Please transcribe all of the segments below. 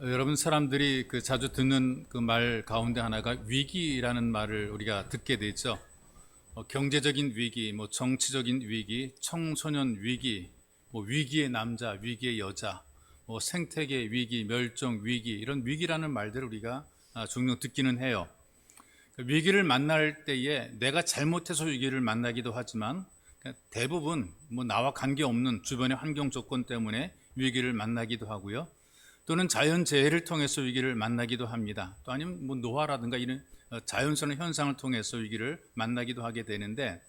여러분 사람들이 자주 듣는 그 말 가운데 하나가 위기라는 말을 우리가 듣게 되죠. 경제적인 위기, 뭐 정치적인 위기, 청소년 위기, 뭐 위기의 남자, 위기의 여자, 뭐 생태계 위기, 멸종 위기 이런 위기라는 말들을 우리가 종종 듣기는 해요. 위기를 만날 때에 내가 잘못해서 위기를 만나기도 하지만 대부분 뭐 나와 관계없는 주변의 환경 조건 때문에 위기를 만나기도 하고요. 또는 자연재해를 통해서 위기를 만나기도 합니다. 또 아니면 뭐 노화라든가 이런 자연스러운 현상을 통해서 위기를 만나기도 하게 되는데,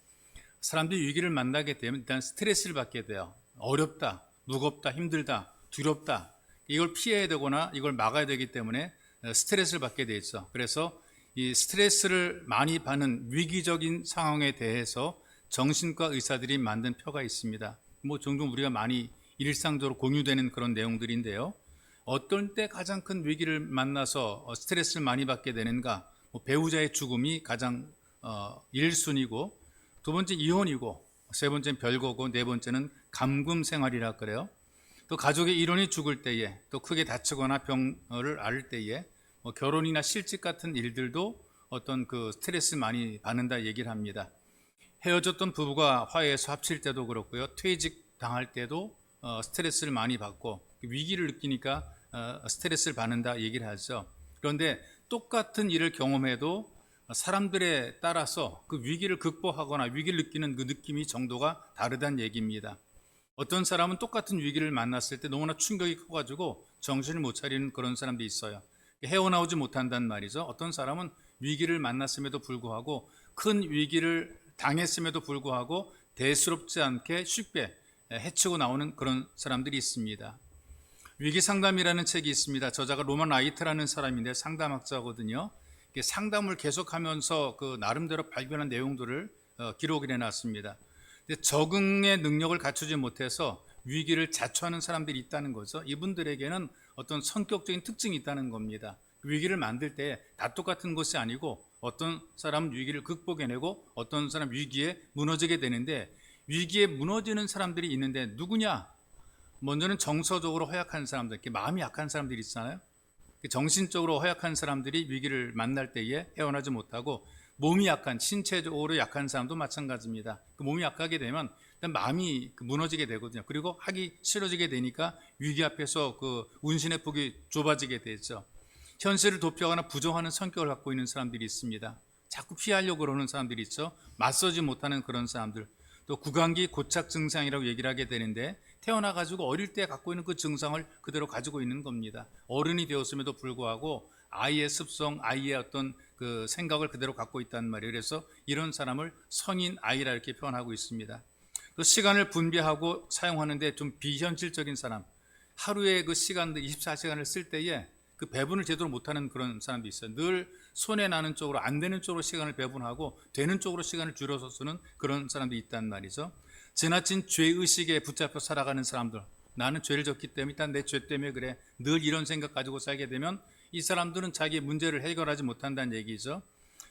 사람들이 위기를 만나게 되면 일단 스트레스를 받게 돼요. 어렵다, 무겁다, 힘들다, 두렵다. 이걸 피해야 되거나 이걸 막아야 되기 때문에 스트레스를 받게 돼 있어. 그래서 이 스트레스를 많이 받는 위기적인 상황에 대해서 정신과 의사들이 만든 표가 있습니다. 뭐 종종 우리가 많이 일상적으로 공유되는 그런 내용들인데요. 어떤 때 가장 큰 위기를 만나서 스트레스를 많이 받게 되는가? 뭐 배우자의 죽음이 가장 1순위고, 두 번째 이혼이고, 세 번째는 별거고, 네 번째는 감금 생활이라 그래요. 또 가족의 일원이 죽을 때에, 또 크게 다치거나 병을 앓을 때에, 뭐 결혼이나 실직 같은 일들도 어떤 그 스트레스 많이 받는다 얘기를 합니다. 헤어졌던 부부가 화해해서 합칠 때도 그렇고요. 퇴직 당할 때도 스트레스를 많이 받고 위기를 느끼니까 스트레스를 받는다 얘기를 하죠. 그런데 똑같은 일을 경험해도 사람들에 따라서 그 위기를 극복하거나 위기를 느끼는 그 느낌이 정도가 다르다는 얘기입니다. 어떤 사람은 똑같은 위기를 만났을 때 너무나 충격이 커가지고 정신을 못 차리는 그런 사람도 있어요. 헤어나오지 못한다는 말이죠. 어떤 사람은 위기를 만났음에도 불구하고, 큰 위기를 당했음에도 불구하고 대수롭지 않게 쉽게 헤치고 나오는 그런 사람들이 있습니다. 위기상담이라는 책이 있습니다. 저자가 로만 라이트라는 사람인데 상담학자거든요. 상담을 계속하면서 그 나름대로 발견한 내용들을 기록을 해놨습니다. 적응의 능력을 갖추지 못해서 위기를 자초하는 사람들이 있다는 거죠. 이분들에게는 어떤 성격적인 특징이 있다는 겁니다. 위기를 만들 때 다 똑같은 것이 아니고, 어떤 사람은 위기를 극복해내고 어떤 사람은 위기에 무너지게 되는데, 위기에 무너지는 사람들이 있는데 누구냐? 먼저는 정서적으로 허약한 사람들, 이렇게 마음이 약한 사람들이 있잖아요. 정신적으로 허약한 사람들이 위기를 만날 때에 헤어나지 못하고, 몸이 약한, 신체적으로 약한 사람도 마찬가지입니다. 몸이 약하게 되면 일단 마음이 무너지게 되거든요. 그리고 하기 싫어지게 되니까 위기 앞에서 그 운신의 폭이 좁아지게 되죠. 현실을 도피하거나 부정하는 성격을 갖고 있는 사람들이 있습니다. 자꾸 피하려고 그러는 사람들이 있죠. 맞서지 못하는 그런 사람들. 또 구강기 고착 증상이라고 얘기를 하게 되는데, 태어나가지고 어릴 때 갖고 있는 그 증상을 그대로 가지고 있는 겁니다. 어른이 되었음에도 불구하고 아이의 습성, 아이의 어떤 그 생각을 그대로 갖고 있단 말이에요. 그래서 이런 사람을 성인 아이라 이렇게 표현하고 있습니다. 또 시간을 분배하고 사용하는데 좀 비현실적인 사람, 하루에 그 시간들 24시간을 쓸 때에 그 배분을 제대로 못하는 그런 사람도 있어요. 늘 손해 나는 쪽으로, 안 되는 쪽으로 시간을 배분하고 되는 쪽으로 시간을 줄여서 쓰는 그런 사람도 있단 말이죠. 지나친 죄의식에 붙잡혀 살아가는 사람들, 나는 죄를 졌기 때문에 일단 내 죄 때문에 그래, 늘 이런 생각 가지고 살게 되면 이 사람들은 자기의 문제를 해결하지 못한다는 얘기죠.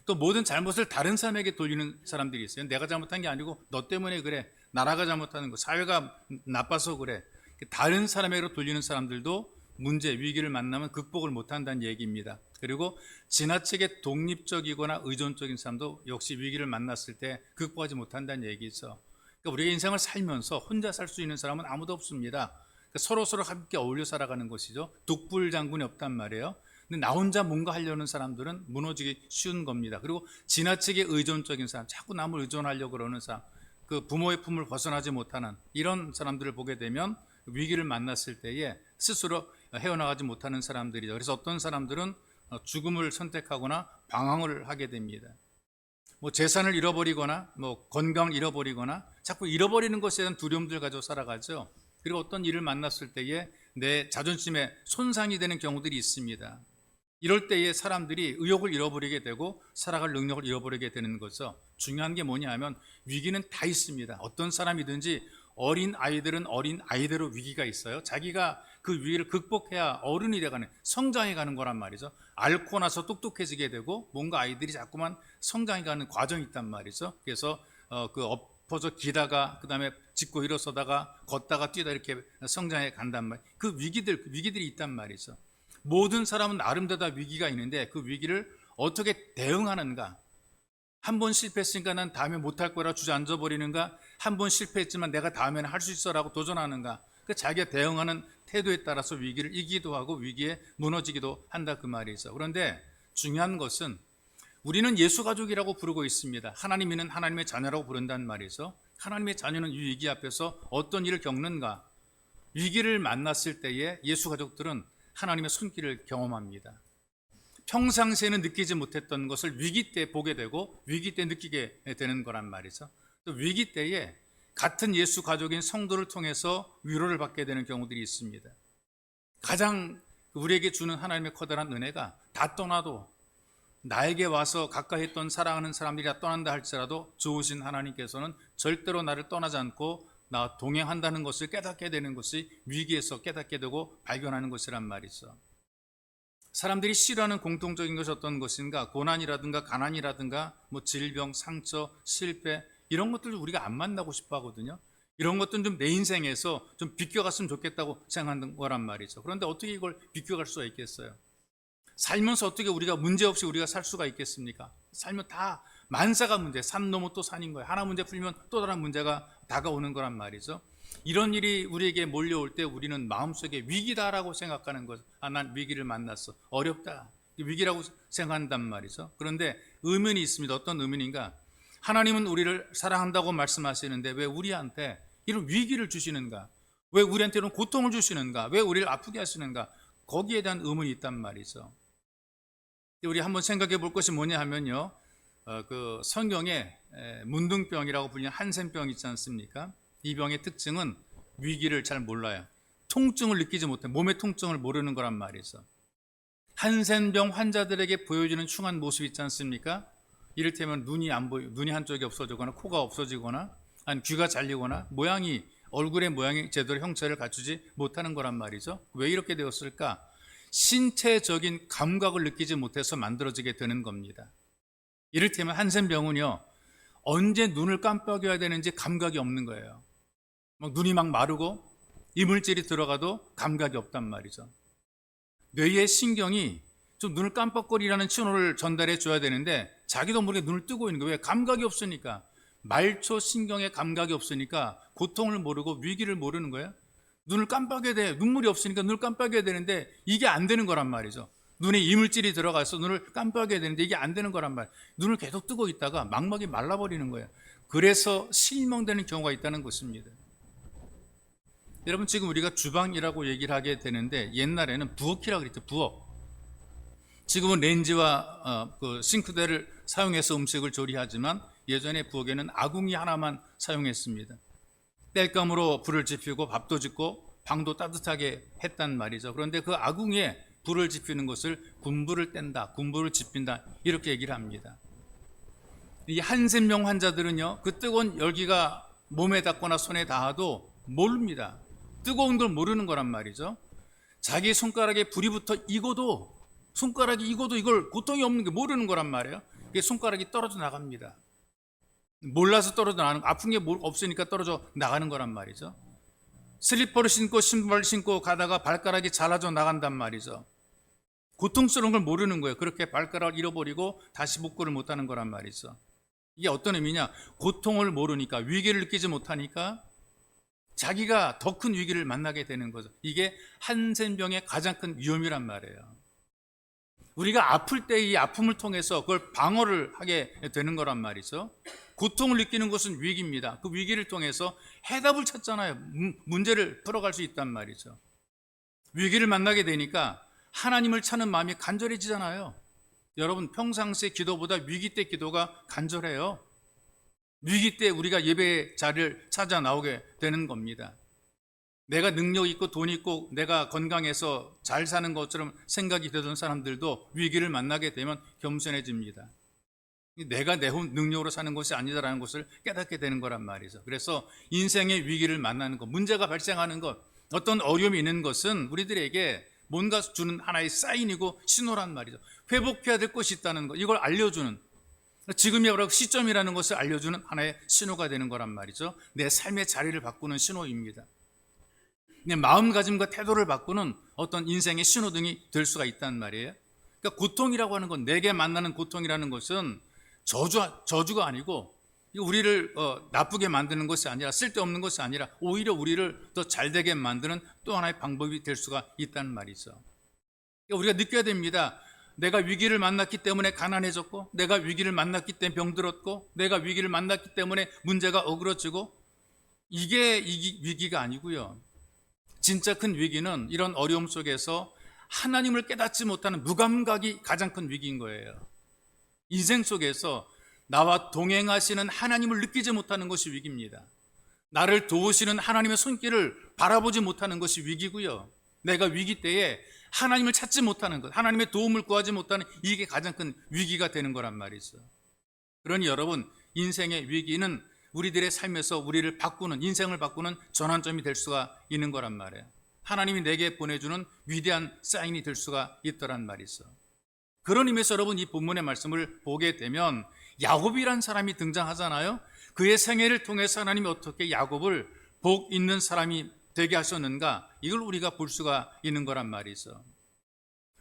또 모든 잘못을 다른 사람에게 돌리는 사람들이 있어요. 내가 잘못한 게 아니고 너 때문에 그래, 나라가 잘못하는 거, 사회가 나빠서 그래, 다른 사람에게로 돌리는 사람들도 문제, 위기를 만나면 극복을 못한다는 얘기입니다. 그리고 지나치게 독립적이거나 의존적인 사람도 역시 위기를 만났을 때 극복하지 못한다는 얘기죠. 그러니까 우리가 인생을 살면서 혼자 살 수 있는 사람은 아무도 없습니다. 그러니까 서로 함께 어울려 살아가는 것이죠. 독불장군이 없단 말이에요. 근데 나 혼자 뭔가 하려는 사람들은 무너지기 쉬운 겁니다. 그리고 지나치게 의존적인 사람, 자꾸 남을 의존하려고 그러는 사람, 그 부모의 품을 벗어나지 못하는 이런 사람들을 보게 되면 위기를 만났을 때에 스스로 헤어나가지 못하는 사람들이죠. 그래서 어떤 사람들은 죽음을 선택하거나 방황을 하게 됩니다. 뭐 재산을 잃어버리거나 뭐 건강을 잃어버리거나 자꾸 잃어버리는 것에 대한 두려움들 가지고 살아가죠. 그리고 어떤 일을 만났을 때에 내 자존심에 손상이 되는 경우들이 있습니다. 이럴 때에 사람들이 의욕을 잃어버리게 되고 살아갈 능력을 잃어버리게 되는 거죠. 중요한 게 뭐냐 하면 위기는 다 있습니다. 어떤 사람이든지, 어린 아이들은 어린 아이대로 위기가 있어요. 자기가 그 위기를 극복해야 어른이 돼가는, 성장해 가는 거란 말이죠. 앓고 나서 똑똑해지게 되고 뭔가 아이들이 자꾸만 성장해 가는 과정이 있단 말이죠. 그래서 그 엎어져 기다가, 그 다음에 짚고 일어서다가 걷다가 뛰다 이렇게 성장해 간단 말이에요. 그 위기들이 있단 말이죠. 모든 사람은 나름대로 다 위기가 있는데 그 위기를 어떻게 대응하는가. 한 번 실패했으니까 난 다음에 못할 거라 주저앉아 버리는가, 한 번 실패했지만 내가 다음에는 할 수 있어라고 도전하는가. 그 자기가 대응하는 태도에 따라서 위기를 이기기도 하고 위기에 무너지기도 한다 그 말이죠. 그런데 중요한 것은 우리는 예수 가족이라고 부르고 있습니다. 하나님이는 하나님의 자녀라고 부른다는 말이죠. 하나님의 자녀는 이 위기 앞에서 어떤 일을 겪는가. 위기를 만났을 때에 예수 가족들은 하나님의 손길을 경험합니다. 평상시에는 느끼지 못했던 것을 위기 때 보게 되고 위기 때 느끼게 되는 거란 말이죠. 또 위기 때에 같은 예수 가족인 성도를 통해서 위로를 받게 되는 경우들이 있습니다. 가장 우리에게 주는 하나님의 커다란 은혜가 다 떠나도 나에게 와서 가까이 했던 사랑하는 사람들이 다 떠난다 할지라도 좋으신 하나님께서는 절대로 나를 떠나지 않고 나와 동행한다는 것을 깨닫게 되는 것이 위기에서 깨닫게 되고 발견하는 것이란 말이죠. 사람들이 싫어하는 공통적인 것이 어떤 것인가? 고난이라든가 가난이라든가 질병, 상처, 실패 이런 것들을 우리가 안 만나고 싶어 하거든요. 이런 것들은 좀 내 인생에서 좀 비껴갔으면 좋겠다고 생각하는 거란 말이죠. 그런데 어떻게 이걸 비껴갈 수가 있겠어요? 살면서 어떻게 우리가 문제없이 우리가 살 수가 있겠습니까? 살면 다 만사가 문제, 산 넘어 또 산인 거예요. 하나 문제 풀면 또 다른 문제가 다가오는 거란 말이죠. 이런 일이 우리에게 몰려올 때 우리는 마음속에 위기다라고 생각하는 것. 난 위기를 만났어. 어렵다. 위기라고 생각한단 말이죠. 그런데 의문이 있습니다. 어떤 의문인가? 하나님은 우리를 사랑한다고 말씀하시는데 왜 우리한테 이런 위기를 주시는가? 왜 우리한테 이런 고통을 주시는가? 왜 우리를 아프게 하시는가? 거기에 대한 의문이 있단 말이죠. 우리 한번 생각해 볼 것이 뭐냐 하면요. 그 성경에 문둥병이라고 불리는 한센병 있지 않습니까? 이 병의 특징은 위기를 잘 몰라요. 통증을 느끼지 못해 몸의 통증을 모르는 거란 말이죠. 한센병 환자들에게 보여지는 흉한 모습 있지 않습니까? 이를테면 눈이 안 보여, 눈이 한쪽이 없어지거나 코가 없어지거나 아니 귀가 잘리거나 얼굴의 모양이 제대로 형체를 갖추지 못하는 거란 말이죠. 왜 이렇게 되었을까? 신체적인 감각을 느끼지 못해서 만들어지게 되는 겁니다. 이를테면 한센병은요, 언제 눈을 깜빡여야 되는지 감각이 없는 거예요. 눈이 막 마르고 이물질이 들어가도 감각이 없단 말이죠. 뇌의 신경이 좀 눈을 깜빡거리라는 신호를 전달해 줘야 되는데 자기도 모르게 눈을 뜨고 있는 거예요. 왜? 감각이 없으니까. 말초 신경의 감각이 없으니까 고통을 모르고 위기를 모르는 거예요. 눈을 깜빡여야 돼. 눈물이 없으니까 눈을 깜빡여야 되는데 이게 안 되는 거란 말이죠. 눈에 이물질이 들어가서 눈을 깜빡여야 되는데 이게 안 되는 거란 말이에요. 눈을 계속 뜨고 있다가 망막이 말라버리는 거예요. 그래서 실명되는 경우가 있다는 것입니다. 여러분, 지금 우리가 주방이라고 얘기를 하게 되는데 옛날에는 부엌이라고 그랬죠. 부엌. 지금은 렌지와 그 싱크대를 사용해서 음식을 조리하지만 예전에 부엌에는 아궁이 하나만 사용했습니다. 땔감으로 불을 지피고 밥도 짓고 방도 따뜻하게 했단 말이죠. 그런데 그 아궁이에 불을 지피는 것을 군불을 뗀다, 군불을 지핀다 이렇게 얘기를 합니다. 이 한센병 환자들은요, 그 뜨거운 열기가 몸에 닿거나 손에 닿아도 모릅니다. 뜨거운 걸 모르는 거란 말이죠. 자기 손가락에 불이 붙어 손가락이 익어도 이걸 고통이 없는 게 모르는 거란 말이에요. 이게 손가락이 떨어져 나갑니다. 몰라서 떨어져 나가는 거, 아픈 게 없으니까 떨어져 나가는 거란 말이죠. 슬리퍼를 신고 신발 신고 가다가 발가락이 잘라져 나간단 말이죠. 고통스러운 걸 모르는 거예요. 그렇게 발가락을 잃어버리고 다시 복구를 못하는 거란 말이죠. 이게 어떤 의미냐? 고통을 모르니까, 위기를 느끼지 못하니까 자기가 더 큰 위기를 만나게 되는 거죠. 이게 한센병의 가장 큰 위험이란 말이에요. 우리가 아플 때 이 아픔을 통해서 그걸 방어를 하게 되는 거란 말이죠. 고통을 느끼는 것은 위기입니다. 그 위기를 통해서 해답을 찾잖아요. 문제를 풀어갈 수 있단 말이죠. 위기를 만나게 되니까 하나님을 찾는 마음이 간절해지잖아요. 여러분, 평상시의 기도보다 위기 때 기도가 간절해요. 위기 때 우리가 예배의 자리를 찾아 나오게 되는 겁니다. 내가 능력 있고 돈 있고 내가 건강해서 잘 사는 것처럼 생각이 되던 사람들도 위기를 만나게 되면 겸손해집니다. 내가 내 능력으로 사는 것이 아니다라는 것을 깨닫게 되는 거란 말이죠. 그래서 인생의 위기를 만나는 것, 문제가 발생하는 것, 어떤 어려움이 있는 것은 우리들에게 뭔가 주는 하나의 사인이고 신호란 말이죠. 회복해야 될 것이 있다는 것, 이걸 알려주는, 지금이 바로 시점이라는 것을 알려주는 하나의 신호가 되는 거란 말이죠. 내 삶의 자리를 바꾸는 신호입니다. 내 마음가짐과 태도를 바꾸는 어떤 인생의 신호등이 될 수가 있단 말이에요. 그러니까 고통이라고 하는 건, 내게 만나는 고통이라는 것은 저주가 아니고 우리를 나쁘게 만드는 것이 아니라, 쓸데없는 것이 아니라 오히려 우리를 더 잘되게 만드는 또 하나의 방법이 될 수가 있다는 말이죠. 그러니까 우리가 느껴야 됩니다. 내가 위기를 만났기 때문에 가난해졌고, 내가 위기를 만났기 때문에 병들었고, 내가 위기를 만났기 때문에 문제가 어그러지고, 이게 위기가 아니고요. 진짜 큰 위기는 이런 어려움 속에서 하나님을 깨닫지 못하는 무감각이 가장 큰 위기인 거예요. 인생 속에서 나와 동행하시는 하나님을 느끼지 못하는 것이 위기입니다. 나를 도우시는 하나님의 손길을 바라보지 못하는 것이 위기고요. 내가 위기 때에 하나님을 찾지 못하는 것, 하나님의 도움을 구하지 못하는, 이게 가장 큰 위기가 되는 거란 말이죠. 그러니 여러분, 인생의 위기는 우리들의 삶에서 우리를 바꾸는, 인생을 바꾸는 전환점이 될 수가 있는 거란 말이에요. 하나님이 내게 보내주는 위대한 사인이 될 수가 있더란 말이죠. 그런 의미에서 여러분, 이 본문의 말씀을 보게 되면 야곱이란 사람이 등장하잖아요. 그의 생애를 통해서 하나님이 어떻게 야곱을 복 있는 사람이 되게 하셨는가, 이걸 우리가 볼 수가 있는 거란 말이죠.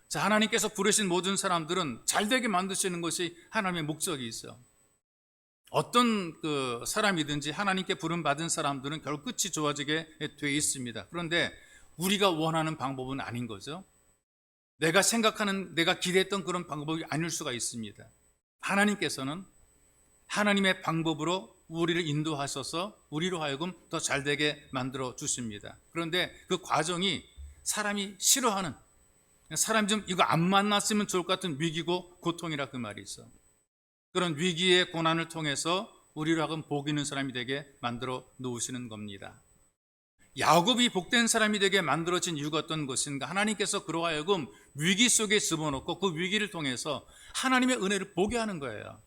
자, 하나님께서 부르신 모든 사람들은 잘되게 만드시는 것이 하나님의 목적이 있어요. 어떤 사람이든지 하나님께 부름받은 사람들은 결국 끝이 좋아지게 되어 있습니다. 그런데 우리가 원하는 방법은 아닌 거죠. 내가 생각하는, 내가 기대했던 그런 방법이 아닐 수가 있습니다. 하나님께서는 하나님의 방법으로 우리를 인도하셔서 우리로 하여금 더 잘되게 만들어 주십니다. 그런데 그 과정이 사람이 싫어하는, 사람이 좀 이거 안 만났으면 좋을 것 같은 위기고 고통이라 그 말이 있어. 그런 위기의 고난을 통해서 우리로 하여금 복 있는 사람이 되게 만들어 놓으시는 겁니다. 야곱이 복된 사람이 되게 만들어진 이유가 어떤 것인가? 하나님께서 그로 하여금 위기 속에 집어넣고 그 위기를 통해서 하나님의 은혜를 보게 하는 거예요.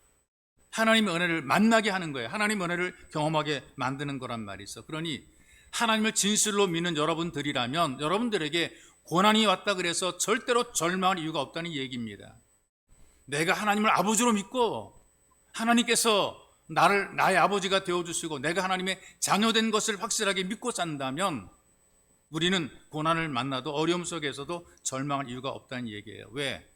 하나님의 은혜를 만나게 하는 거예요. 하나님의 은혜를 경험하게 만드는 거란 말이죠. 그러니 하나님을 진실로 믿는 여러분들이라면 여러분들에게 고난이 왔다 그래서 절대로 절망할 이유가 없다는 얘기입니다. 내가 하나님을 아버지로 믿고 하나님께서 나의 아버지가 되어주시고 내가 하나님의 자녀된 것을 확실하게 믿고 산다면 우리는 고난을 만나도, 어려움 속에서도 절망할 이유가 없다는 얘기예요. 왜?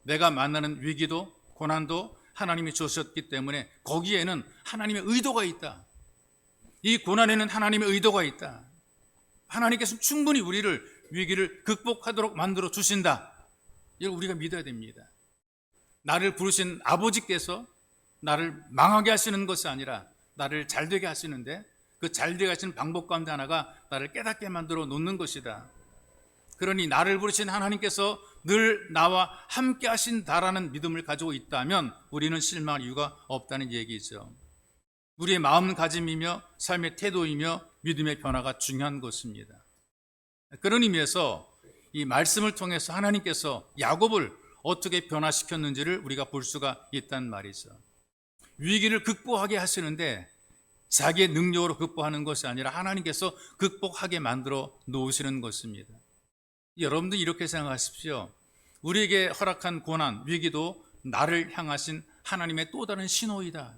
내가 만나는 위기도 고난도 하나님이 주셨기 때문에 거기에는 하나님의 의도가 있다. 이 고난에는 하나님의 의도가 있다. 하나님께서 충분히 우리를 위기를 극복하도록 만들어 주신다. 이걸 우리가 믿어야 됩니다. 나를 부르신 아버지께서 나를 망하게 하시는 것이 아니라 나를 잘되게 하시는데, 그 잘되게 하시는 방법 가운데 하나가 나를 깨닫게 만들어 놓는 것이다. 그러니 나를 부르신 하나님께서 늘 나와 함께 하신다라는 믿음을 가지고 있다면 우리는 실망할 이유가 없다는 얘기죠. 우리의 마음가짐이며 삶의 태도이며 믿음의 변화가 중요한 것입니다. 그런 의미에서 이 말씀을 통해서 하나님께서 야곱을 어떻게 변화시켰는지를 우리가 볼 수가 있단 말이죠. 위기를 극복하게 하시는데 자기의 능력으로 극복하는 것이 아니라 하나님께서 극복하게 만들어 놓으시는 것입니다. 여러분들 이렇게 생각하십시오. 우리에게 허락한 고난, 위기도 나를 향하신 하나님의 또 다른 신호이다.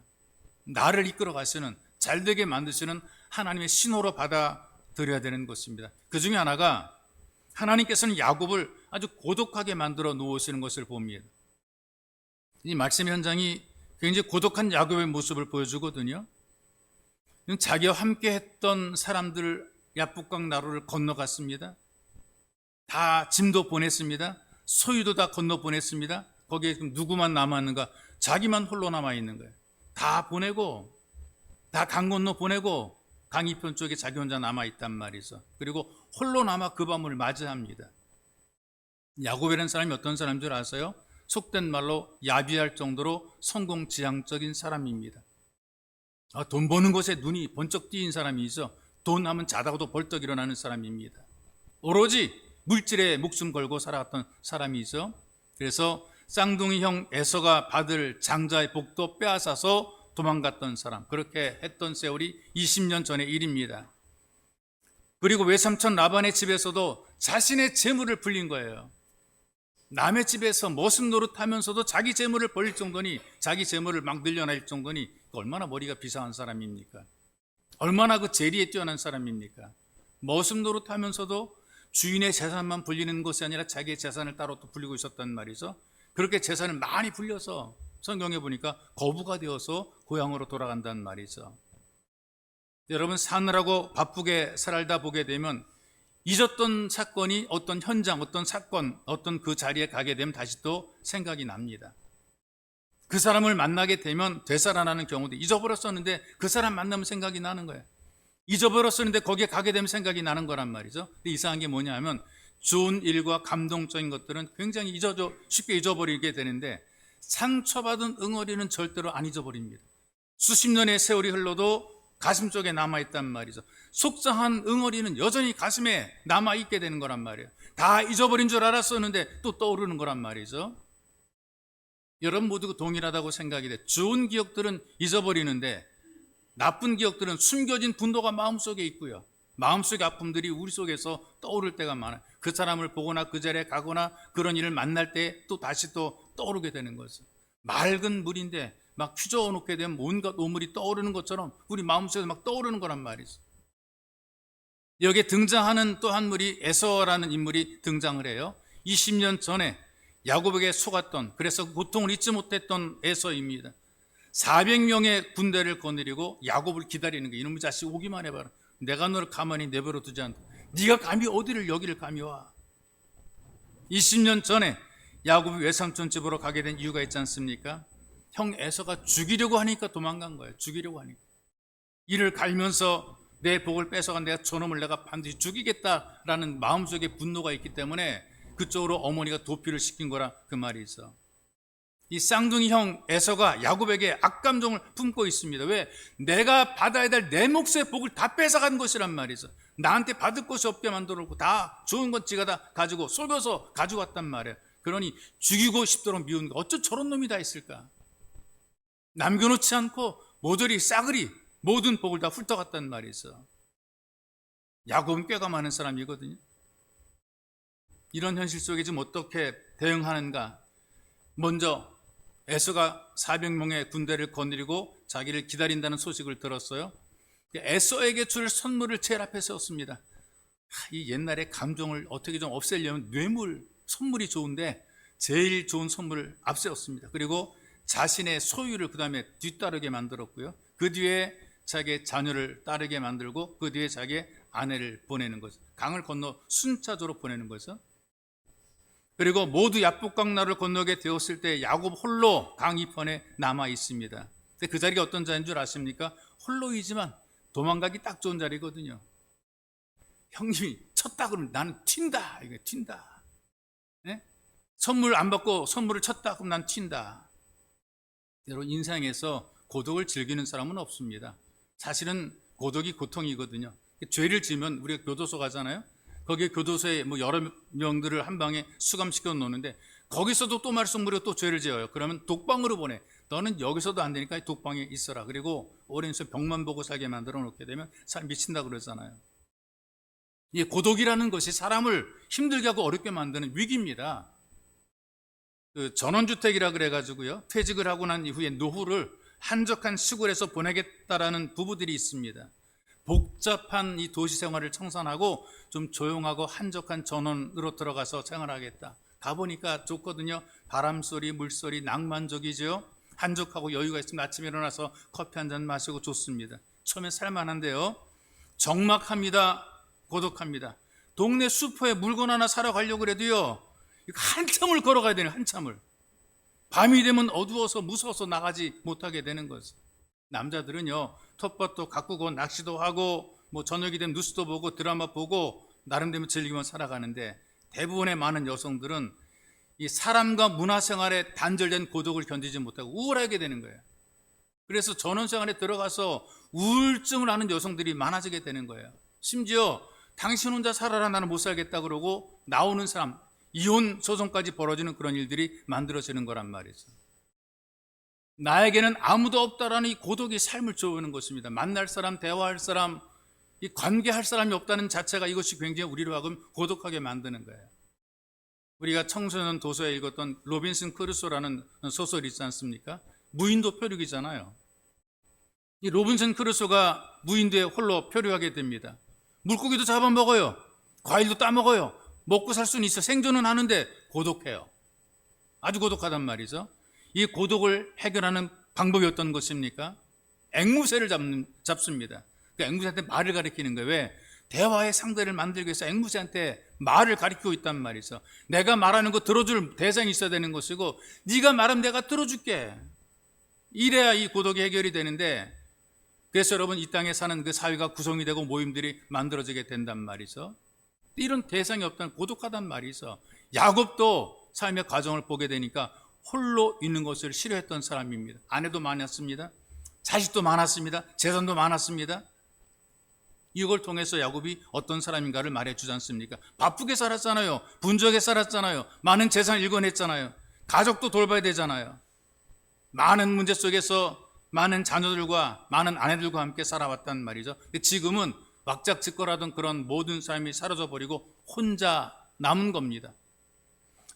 나를 이끌어 가시는, 잘되게 만드시는 하나님의 신호로 받아들여야 되는 것입니다. 그 중에 하나가 하나님께서는 야곱을 아주 고독하게 만들어 놓으시는 것을 봅니다. 이 말씀 현장이 굉장히 고독한 야곱의 모습을 보여주거든요. 자기와 함께 했던 사람들 야복강 나루를 건너갔습니다. 다 짐도 보냈습니다. 소유도 다 건너 보냈습니다. 거기에 누구만 남았는가? 자기만 홀로 남아있는 거예요. 다 보내고, 다 강 건너 보내고, 강 이편 쪽에 자기 혼자 남아있단 말이죠. 그리고 홀로 남아 그 밤을 맞이합니다. 야곱이라는 사람이 어떤 사람인 줄 아세요? 속된 말로 야비할 정도로 성공지향적인 사람입니다. 돈 버는 것에 눈이 번쩍 띄인 사람이죠. 돈 하면 자다가도 벌떡 일어나는 사람입니다. 오로지 물질에 목숨 걸고 살아왔던 사람이죠. 그래서 쌍둥이 형 에서가 받을 장자의 복도 빼앗아서 도망갔던 사람, 그렇게 했던 세월이 20년 전의 일입니다. 그리고 외삼촌 라반의 집에서도 자신의 재물을 불린 거예요. 남의 집에서 머슴 노릇하면서도 자기 재물을 벌릴 정도니, 자기 재물을 막 늘려낼 정도니 얼마나 머리가 비상한 사람입니까? 얼마나 그 재리에 뛰어난 사람입니까? 머슴 노릇하면서도 주인의 재산만 불리는 것이 아니라 자기의 재산을 따로 또 불리고 있었단 말이죠. 그렇게 재산을 많이 불려서 성경에 보니까 거부가 되어서 고향으로 돌아간단 말이죠. 여러분, 사느라고 바쁘게 살다 보게 되면 잊었던 사건이 어떤 현장, 어떤 사건, 어떤 그 자리에 가게 되면 다시 또 생각이 납니다. 그 사람을 만나게 되면 되살아나는 경우도, 잊어버렸었는데 그 사람 만나면 생각이 나는 거예요. 잊어버렸었는데 거기에 가게 되면 생각이 나는 거란 말이죠. 근데 이상한 게 뭐냐 하면 좋은 일과 감동적인 것들은 굉장히 쉽게 잊어버리게 되는데 상처받은 응어리는 절대로 안 잊어버립니다. 수십 년의 세월이 흘러도 가슴 쪽에 남아있단 말이죠. 속상한 응어리는 여전히 가슴에 남아있게 되는 거란 말이에요. 다 잊어버린 줄 알았었는데 또 떠오르는 거란 말이죠. 여러분 모두 동일하다고 생각이 돼. 좋은 기억들은 잊어버리는데 나쁜 기억들은 숨겨진 분노가 마음속에 있고요. 마음속의 아픔들이 우리 속에서 떠오를 때가 많아요. 그 사람을 보거나 그 자리에 가거나 그런 일을 만날 때 또 다시 또 떠오르게 되는 거죠. 맑은 물인데 막 휘저어 놓게 되면 온갖 오물이 떠오르는 것처럼 우리 마음속에 막 떠오르는 거란 말이죠. 여기에 등장하는 또 한 물이 에서라는 인물이 등장을 해요. 20년 전에 야곱에게 속았던, 그래서 고통을 잊지 못했던 에서입니다. 400명의 군대를 거느리고 야곱을 기다리는 거예요. 이놈의 자식 오기만 해봐라. 내가 너를 가만히 내버려 두지 않다. 네가 감히 어디를 여기를 감히 와. 20년 전에 야곱이 외삼촌 집으로 가게 된 이유가 있지 않습니까? 형 에서가 죽이려고 하니까 도망간 거예요. 죽이려고 하니까. 이를 갈면서 내 복을 뺏어간 내가 저놈을 내가 반드시 죽이겠다라는 마음속에 분노가 있기 때문에 그쪽으로 어머니가 도피를 시킨 거라 그 말이 있어. 이 쌍둥이 형 에서가 야곱에게 악감정을 품고 있습니다. 왜? 내가 받아야 될 내 몫의 복을 다 뺏어간 것이란 말이죠. 나한테 받을 것이 없게 만들어놓고 다 좋은 것 지가 다 가지고 속여서 가져왔단 말이에요. 그러니 죽이고 싶도록 미운 거, 어쩌 저런 놈이 다 있을까? 남겨놓지 않고 모조리 싸그리 모든 복을 다 훑어갔단 말이죠. 야곱은 꾀가 많은 사람이거든요. 이런 현실 속에 지금 어떻게 대응하는가? 먼저 에서가 400명의 군대를 거느리고 자기를 기다린다는 소식을 들었어요. 에서에게 줄 선물을 제일 앞에 세웠습니다. 이 옛날에 감정을 어떻게 좀 없애려면 뇌물, 선물이 좋은데 제일 좋은 선물을 앞세웠습니다. 그리고 자신의 소유를 그 다음에 뒤따르게 만들었고요. 그 뒤에 자기의 자녀를 따르게 만들고 그 뒤에 자기의 아내를 보내는 거죠. 강을 건너 순차적으로 보내는 거죠. 그리고 모두 야복강나루를 건너게 되었을 때 야곱 홀로 강 이편에 남아 있습니다. 근데 그 자리가 어떤 자리인 줄 아십니까? 홀로이지만 도망가기 딱 좋은 자리거든요. 형님이 쳤다 그러면 나는 튄다. 이게 튄다. 네? 선물 안 받고 선물을 쳤다 그러면 난 튄다. 여러분, 인생에서 고독을 즐기는 사람은 없습니다. 사실은 고독이 고통이거든요. 죄를 지으면 우리가 교도소 가잖아요. 거기에 교도소에 뭐 여러 명들을 한 방에 수감시켜 놓는데 거기서도 또 말썽부리고 또 죄를 지어요. 그러면 독방으로 보내. 너는 여기서도 안 되니까 독방에 있어라. 그리고 오랜 시간 병만 보고 살게 만들어 놓게 되면 사람 미친다 그러잖아요. 이 고독이라는 것이 사람을 힘들게 하고 어렵게 만드는 위기입니다. 그 전원주택이라 그래가지고요, 퇴직을 하고 난 이후에 노후를 한적한 시골에서 보내겠다라는 부부들이 있습니다. 복잡한 이 도시 생활을 청산하고 좀 조용하고 한적한 전원으로 들어가서 생활하겠다. 가보니까 좋거든요. 바람소리, 물소리, 낭만적이죠. 한적하고 여유가 있으면 아침에 일어나서 커피 한 잔 마시고 좋습니다. 처음에 살만한데요, 적막합니다. 고독합니다. 동네 슈퍼에 물건 하나 사러 가려고 그래도요, 한참을 걸어가야 되는, 한참을. 밤이 되면 어두워서 무서워서 나가지 못하게 되는 거죠. 남자들은요, 텃밭도 가꾸고 낚시도 하고 뭐 저녁이 되면 뉴스도 보고 드라마 보고 나름대로 즐기며 살아가는데, 대부분의 많은 여성들은 이 사람과 문화생활에 단절된 고독을 견디지 못하고 우울하게 되는 거예요. 그래서 전원생활에 들어가서 우울증을 하는 여성들이 많아지게 되는 거예요. 심지어 당신 혼자 살아라, 나는 못 살겠다 그러고 나오는 사람, 이혼 소송까지 벌어지는 그런 일들이 만들어지는 거란 말이죠. 나에게는 아무도 없다라는 이 고독이 삶을 쪼우는 것입니다. 만날 사람, 대화할 사람, 이 관계할 사람이 없다는 자체가 이것이 굉장히 우리로 하여금 고독하게 만드는 거예요. 우리가 청소년 도서에 읽었던 로빈슨 크루소라는 소설이 있지 않습니까? 무인도 표류기잖아요. 이 로빈슨 크루소가 무인도에 홀로 표류하게 됩니다. 물고기도 잡아먹어요. 과일도 따먹어요. 먹고 살 수는 있어. 생존은 하는데 고독해요. 아주 고독하단 말이죠. 이 고독을 해결하는 방법이 어떤 것입니까? 앵무새를 잡습니다. 그 앵무새한테 말을 가리키는 거예요. 왜? 대화의 상대를 만들기 위해서 앵무새한테 말을 가리키고 있단 말이죠. 내가 말하는 거 들어줄 대상이 있어야 되는 것이고, 네가 말하면 내가 들어줄게. 이래야 이 고독이 해결이 되는데, 그래서 여러분 이 땅에 사는 그 사회가 구성이 되고 모임들이 만들어지게 된단 말이죠. 이런 대상이 없다는 고독하단 말이죠. 야곱도 삶의 과정을 보게 되니까 홀로 있는 것을 싫어했던 사람입니다. 아내도 많았습니다. 자식도 많았습니다. 재산도 많았습니다. 이걸 통해서 야곱이 어떤 사람인가를 말해주지 않습니까? 바쁘게 살았잖아요. 분주하게 살았잖아요. 많은 재산을 일궈냈잖아요. 가족도 돌봐야 되잖아요. 많은 문제 속에서 많은 자녀들과 많은 아내들과 함께 살아왔단 말이죠. 지금은 왁작지껄하던 그런 모든 삶이 사라져버리고 혼자 남은 겁니다.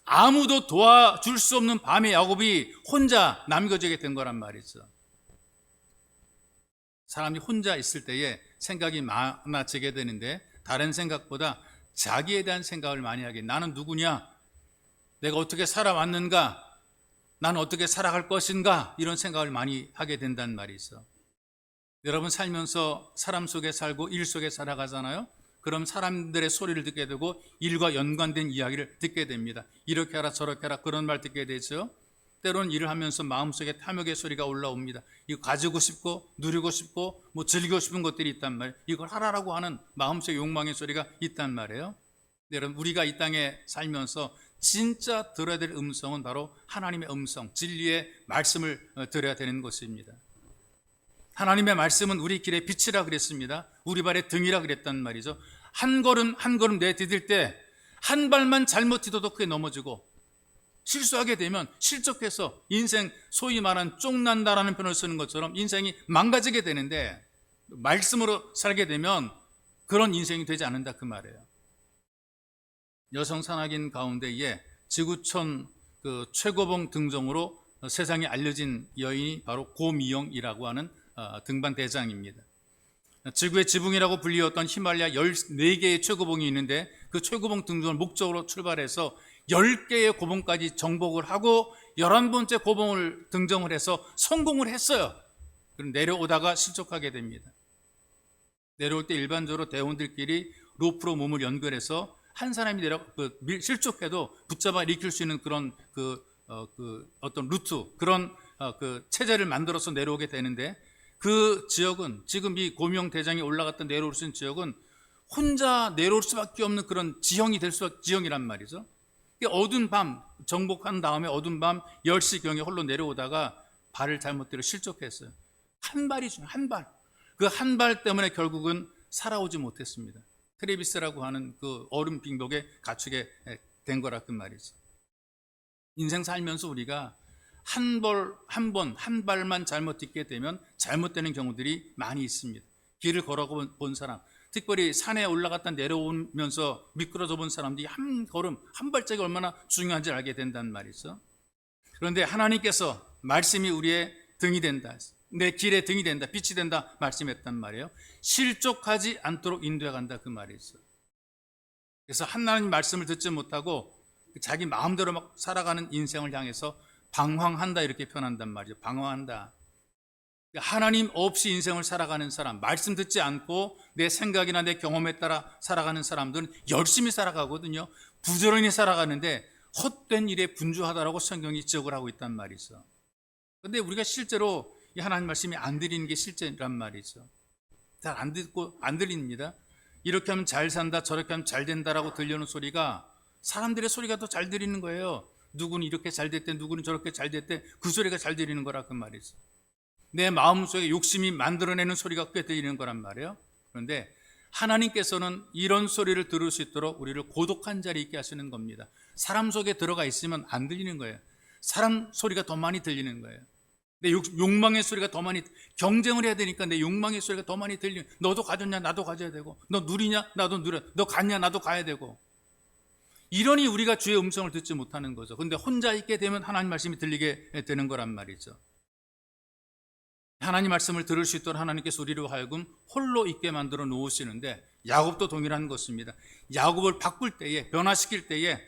아무도 도와줄 수 없는 밤에 야곱이 혼자 남겨지게 된 거란 말이죠. 사람이 혼자 있을 때에 생각이 많아지게 되는데, 다른 생각보다 자기에 대한 생각을 많이 하게, 나는 누구냐? 내가 어떻게 살아왔는가? 나는 어떻게 살아갈 것인가? 이런 생각을 많이 하게 된단 말이죠. 여러분 살면서 사람 속에 살고 일 속에 살아가잖아요. 그럼 사람들의 소리를 듣게 되고 일과 연관된 이야기를 듣게 됩니다. 이렇게 하라 저렇게 하라 그런 말 듣게 되죠. 때로는 일을 하면서 마음속에 탐욕의 소리가 올라옵니다. 이거 가지고 싶고 누리고 싶고 뭐 즐기고 싶은 것들이 있단 말이에요. 이걸 하라라고 하는 마음속의 욕망의 소리가 있단 말이에요. 여러분 우리가 이 땅에 살면서 진짜 들어야 될 음성은 바로 하나님의 음성, 진리의 말씀을 들어야 되는 것입니다. 하나님의 말씀은 우리 길의 빛이라 그랬습니다. 우리 발의 등이라 그랬단 말이죠. 한 걸음 한 걸음 내디딜 때 한 발만 잘못 디뎌도 크게 넘어지고, 실수하게 되면 실족해서 인생 소위 말하는 쫑난다라는 표현을 쓰는 것처럼 인생이 망가지게 되는데, 말씀으로 살게 되면 그런 인생이 되지 않는다 그 말이에요. 여성 산악인 가운데에 지구촌 그 최고봉 등정으로 세상에 알려진 여인이 바로 고미영이라고 하는 등반 대장입니다. 지구의 지붕이라고 불리웠던 히말라야 14개의 최고봉이 있는데, 그 최고봉 등정을 목적으로 출발해서 10개의 고봉까지 정복을 하고 11번째 고봉을 등정을 해서 성공을 했어요. 그럼 내려오다가 실족하게 됩니다. 내려올 때 일반적으로 대원들끼리 로프로 몸을 연결해서 한 사람이 실족해도 붙잡아 일으킬 수 있는 그런 어떤 루트, 그런 그 체제를 만들어서 내려오게 되는데, 그 지역은 지금 이 고명 대장이 올라갔던 내려올 수 있는 지역은 혼자 내려올 수밖에 없는 그런 지형이란 말이죠. 어두운 밤 정복한 다음에 어두운 밤 10시경에 홀로 내려오다가 발을 잘못 들여 실족했어요. 한 발이죠, 한 발. 그 한 발 때문에 결국은 살아오지 못했습니다. 트레비스라고 하는 그 얼음 빙독에 갇히게 된 거라 그 말이죠. 인생 살면서 우리가 한 발만 잘못 딛게 되면 잘못되는 경우들이 많이 있습니다. 길을 걸어본 사람, 특별히 산에 올라갔다 내려오면서 미끄러져 본 사람들이 한 걸음, 한 발짝이 얼마나 중요한지 알게 된단 말이죠. 그런데 하나님께서 말씀이 우리의 등이 된다, 내 길의 등이 된다, 빛이 된다 말씀했단 말이에요. 실족하지 않도록 인도해간다 그 말이죠. 그래서 하나님 말씀을 듣지 못하고 자기 마음대로 막 살아가는 인생을 향해서 방황한다 이렇게 표현한단 말이죠. 방황한다. 하나님 없이 인생을 살아가는 사람, 말씀 듣지 않고 내 생각이나 내 경험에 따라 살아가는 사람들은 열심히 살아가거든요. 부지런히 살아가는데 헛된 일에 분주하다라고 성경이 지적을 하고 있단 말이죠. 그런데 우리가 실제로 이 하나님 말씀이 안 들리는 게 실제란 말이죠. 잘 안 듣고 안 들립니다. 이렇게 하면 잘 산다, 저렇게 하면 잘 된다라고 들려오는 소리가 사람들의 소리가 더 잘 들리는 거예요. 누구는 이렇게 잘 됐대, 누구는 저렇게 잘 됐대, 그 소리가 잘 들리는 거라 그 말이죠. 내 마음속에 욕심이 만들어내는 소리가 꽤 들리는 거란 말이에요. 그런데 하나님께서는 이런 소리를 들을 수 있도록 우리를 고독한 자리에 있게 하시는 겁니다. 사람 속에 들어가 있으면 안 들리는 거예요. 사람 소리가 더 많이 들리는 거예요. 내 욕망의 소리가 더 많이, 경쟁을 해야 되니까 내 욕망의 소리가 더 많이 들리는, 너도 가졌냐 나도 가져야 되고, 너 누리냐 나도 누려, 너 갔냐 나도 가야 되고, 이러니 우리가 주의 음성을 듣지 못하는 거죠. 그런데 혼자 있게 되면 하나님 말씀이 들리게 되는 거란 말이죠. 하나님 말씀을 들을 수 있도록 하나님께서 우리로 하여금 홀로 있게 만들어 놓으시는데, 야곱도 동일한 것입니다. 야곱을 바꿀 때에, 변화시킬 때에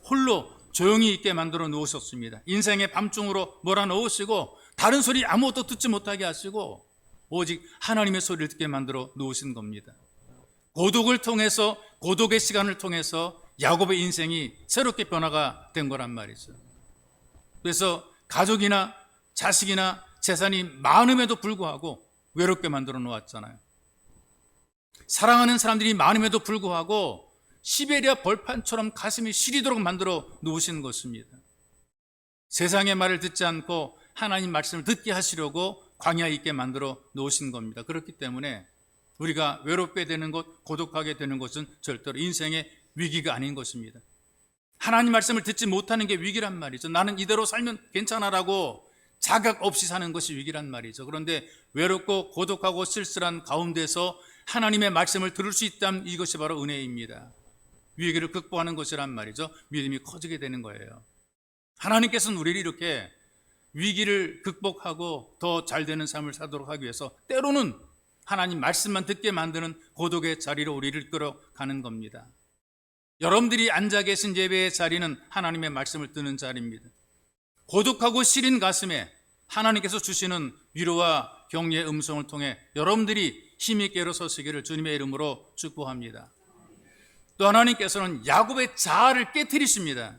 홀로 조용히 있게 만들어 놓으셨습니다. 인생의 밤중으로 몰아넣으시고 다른 소리 아무것도 듣지 못하게 하시고 오직 하나님의 소리를 듣게 만들어 놓으신 겁니다. 고독을 통해서, 고독의 시간을 통해서 야곱의 인생이 새롭게 변화가 된 거란 말이죠. 그래서 가족이나 자식이나 재산이 많음에도 불구하고 외롭게 만들어 놓았잖아요. 사랑하는 사람들이 많음에도 불구하고 시베리아 벌판처럼 가슴이 시리도록 만들어 놓으신 것입니다. 세상의 말을 듣지 않고 하나님 말씀을 듣게 하시려고 광야에 있게 만들어 놓으신 겁니다. 그렇기 때문에 우리가 외롭게 되는 것, 고독하게 되는 것은 절대로 인생의 위기가 아닌 것입니다. 하나님 말씀을 듣지 못하는 게 위기란 말이죠. 나는 이대로 살면 괜찮아라고 자각 없이 사는 것이 위기란 말이죠. 그런데 외롭고 고독하고 쓸쓸한 가운데서 하나님의 말씀을 들을 수 있다면 이것이 바로 은혜입니다. 위기를 극복하는 것이란 말이죠. 믿음이 커지게 되는 거예요. 하나님께서는 우리를 이렇게 위기를 극복하고 더 잘 되는 삶을 살도록 하기 위해서 때로는 하나님 말씀만 듣게 만드는 고독의 자리로 우리를 이끌어가는 겁니다. 여러분들이 앉아 계신 예배의 자리는 하나님의 말씀을 듣는 자리입니다. 고독하고 시린 가슴에 하나님께서 주시는 위로와 격려의 음성을 통해 여러분들이 힘있게 일어서시기를 주님의 이름으로 축복합니다. 또 하나님께서는 야곱의 자아를 깨트리십니다.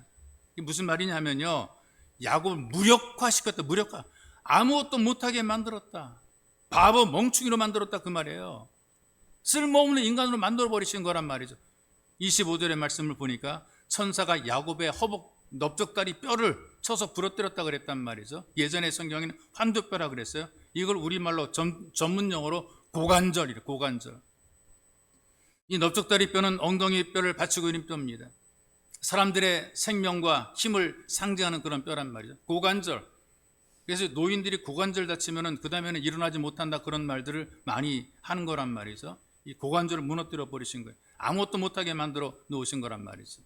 이게 무슨 말이냐면요, 야곱을 무력화시켰다. 무력화, 아무것도 못하게 만들었다. 바보 멍충이로 만들었다, 그 말이에요. 쓸모없는 인간으로 만들어버리신 거란 말이죠. 25절의 말씀을 보니까 천사가 야곱의 허벅 넓적다리 뼈를 쳐서 부러뜨렸다 그랬단 말이죠. 예전의 성경에는 환두뼈라 그랬어요. 이걸 우리말로 전문 용어로 고관절이래. 고관절. 이 넓적다리 뼈는 엉덩이 뼈를 받치고 있는 뼈입니다. 사람들의 생명과 힘을 상징하는 그런 뼈란 말이죠. 고관절. 그래서 노인들이 고관절 다치면은 그 다음에는 일어나지 못한다, 그런 말들을 많이 하는 거란 말이죠. 이 고관절을 무너뜨려 버리신 거예요. 아무것도 못하게 만들어 놓으신 거란 말이죠.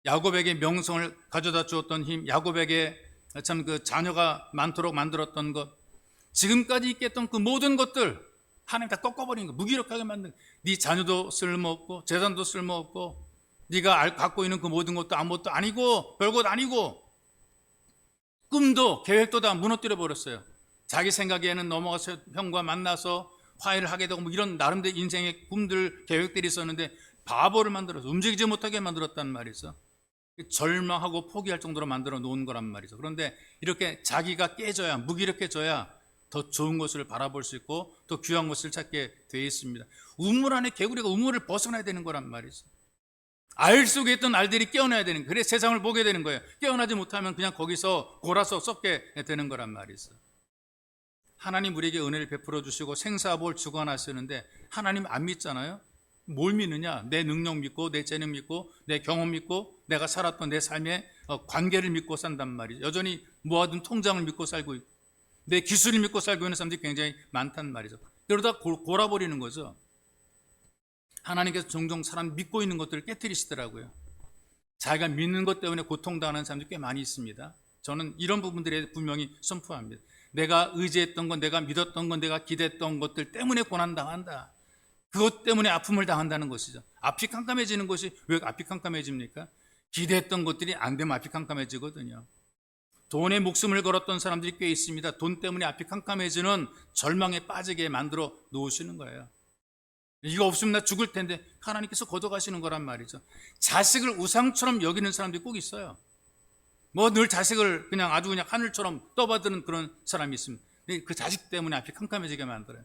야곱에게 명성을 가져다 주었던 힘, 야곱에게 참 그 자녀가 많도록 만들었던 것, 지금까지 있겠던 그 모든 것들 하나님 다 꺾어버린 거, 무기력하게 만든. 네 자녀도 쓸모없고 재산도 쓸모없고 네가 갖고 있는 그 모든 것도 아무것도 아니고 별것 아니고 꿈도 계획도 다 무너뜨려 버렸어요. 자기 생각에는 넘어가서 형과 만나서 화해를 하게 되고 뭐 이런 나름대로 인생의 꿈들, 계획들이 있었는데 바보를 만들어서 움직이지 못하게 만들었단 말이죠. 절망하고 포기할 정도로 만들어 놓은 거란 말이죠. 그런데 이렇게 자기가 깨져야, 무기력해져야 더 좋은 것을 바라볼 수 있고 더 귀한 것을 찾게 되어 있습니다. 우물 안에 개구리가 우물을 벗어나야 되는 거란 말이죠. 알 속에 있던 알들이 깨어나야 되는 거예요. 그래서 세상을 보게 되는 거예요. 깨어나지 못하면 그냥 거기서 골아서 썩게 되는 거란 말이죠. 하나님 우리에게 은혜를 베풀어 주시고 생사복을 주관하시는데 하나님 안 믿잖아요. 뭘 믿느냐? 내 능력 믿고 내 재능 믿고 내 경험 믿고 내가 살았던 내 삶의 관계를 믿고 산단 말이죠. 여전히 모아둔 통장을 믿고 살고 있고 내 기술을 믿고 살고 있는 사람들이 굉장히 많단 말이죠. 그러다 골아버리는 거죠. 하나님께서 종종 사람 믿고 있는 것들을 깨트리시더라고요. 자기가 믿는 것 때문에 고통당하는 사람들이 꽤 많이 있습니다. 저는 이런 부분들에 분명히 선포합니다. 내가 의지했던 건, 내가 믿었던 건, 내가 기대했던 것들 때문에 고난당한다. 그것 때문에 아픔을 당한다는 것이죠. 앞이 캄캄해지는 것이 왜 앞이 캄캄해집니까? 기대했던 것들이 안 되면 앞이 캄캄해지거든요. 돈에 목숨을 걸었던 사람들이 꽤 있습니다. 돈 때문에 앞이 캄캄해지는 절망에 빠지게 만들어 놓으시는 거예요. 이거 없으면 나 죽을 텐데 하나님께서 걷어가시는 거란 말이죠. 자식을 우상처럼 여기는 사람들이 꼭 있어요. 뭐 늘 자식을 그냥 아주 그냥 하늘처럼 떠받드는 그런 사람이 있습니다. 그 자식 때문에 앞이 캄캄해지게 만들어요.